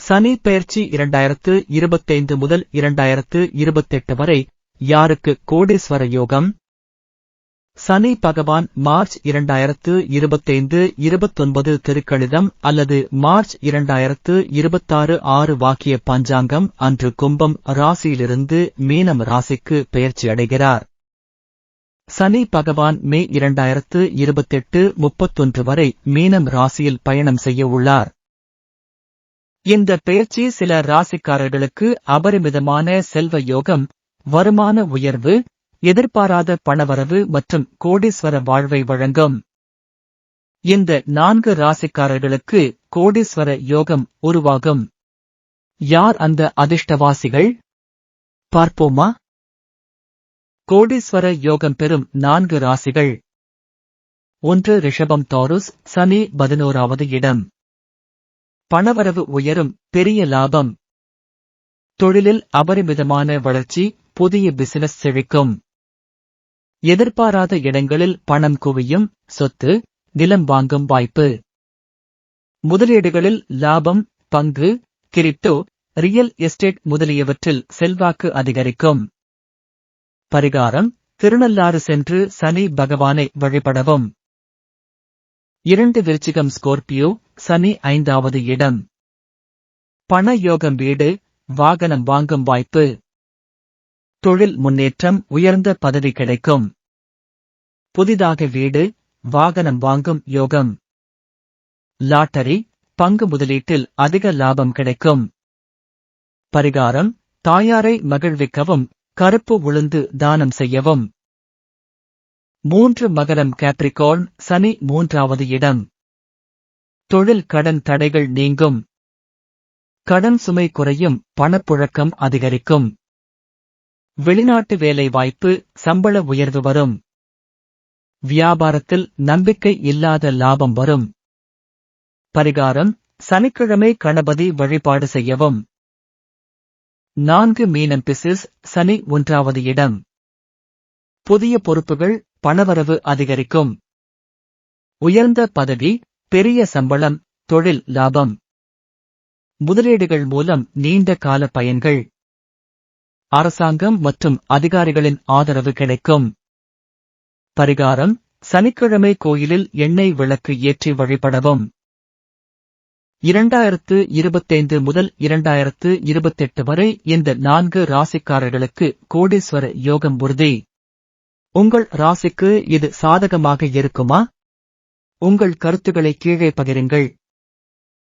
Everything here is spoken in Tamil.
சனி பெயர்ச்சி 2025 முதல் 2028 வரை யாருக்கு கோடீஸ்வர யோகம்? சனி பகவான் மார்ச் 2025-29 திருக்கணிதம் அல்லது மார்ச் 2026 6 வாக்கிய பஞ்சாங்கம் அன்று கும்பம் ராசியிலிருந்து மீனம் ராசிக்கு பெயர்ச்சி அடைகிறார். சனி பகவான் மே 2028 31 வரை மீனம் ராசியில் பயணம் செய்ய உள்ளார். இந்த பெயர்ச்சி சில ராசிக்காரர்களுக்கு அபரிமிதமான செல்வ யோகம், வருமான உயர்வு, எதிர்பாராத பணவரவு மற்றும் கோடீஸ்வர வாழ்வை வழங்கும். இந்த 4 ராசிக்காரர்களுக்கு கோடீஸ்வர யோகம் உருவாகும். யார் அந்த அதிர்ஷ்டவாசிகள்? பார்ப்போமா? கோடீஸ்வர யோகம் பெறும் 4 ராசிகள். 1. ரிஷபம். தாருஸ், சனி 11வது இடம். பணவரவு உயரும், பெரிய லாபம். தொழிலில் அபரிமிதமான வளர்ச்சி, புதிய பிசினஸ் செழிக்கும். எதிர்பாராத இடங்களில் பணம் குவியும், சொத்து, நிலம் வாங்கும் வாய்ப்பு. முதலீடுகளில் லாபம், பங்கு, கிரிப்டோ, ரியல் எஸ்டேட் முதலியவற்றில் செல்வாக்கு அதிகரிக்கும். பரிகாரம்: திருநள்ளாறு சென்று சனி பகவானை வழிபடவும். 2. விருச்சிகம். ஸ்கோர்பியோ, சனி 5வது இடம். பண யோகம், வீடு, வாகனம் வாங்கும் வாய்ப்பு. தொழில் முன்னேற்றம், உயர்ந்த பதவி கிடைக்கும். புதிதாக வீடு, வாகனம் வாங்கும் யோகம். லாட்டரி, பங்கு முதலீட்டில் அதிக லாபம் கிடைக்கும். பரிகாரம்: தாயாரை மகிழ்விக்கவும், கருப்பு உளுந்து தானம் செய்யவும். 3. மகரம். கேப்ரிகார்ன், சனி 3வது இடம். தொழில் கடன் தடைகள் நீங்கும். கடன் சுமை குறையும், பணப்புழக்கம் அதிகரிக்கும். வெளிநாட்டு வேலை வாய்ப்பு, சம்பள உயர்வு வரும். வியாபாரத்தில் நம்பிக்கை இல்லாத லாபம் வரும். பரிகாரம்: சனிக்கிழமை கணபதி வழிபாடு செய்யவும். 4. மீனம். பிசிஸ், சனி 1வது இடம். புதிய பொறுப்புகள், பணவரவு அதிகரிக்கும். உயர்ந்த பதவி, பெரிய சம்பளம், தொழில் லாபம். முதலீடுகள் மூலம் நீண்ட கால பயன்கள். அரசாங்கம் மற்றும் அதிகாரிகளின் ஆதரவு கிடைக்கும். பரிகாரம்: சனிக்கிழமை கோயிலில் எண்ணெய் விளக்கு ஏற்றி வழிபடவும். 2025 முதல் 2028 வரை இந்த 4 ராசிக்காரர்களுக்கு கோடீஸ்வர யோகம் உறுதி. உங்கள் ராசிக்கு இது சாதகமாக இருக்குமா? உங்கள் கருத்துக்களை கீழே பகிருங்கள்.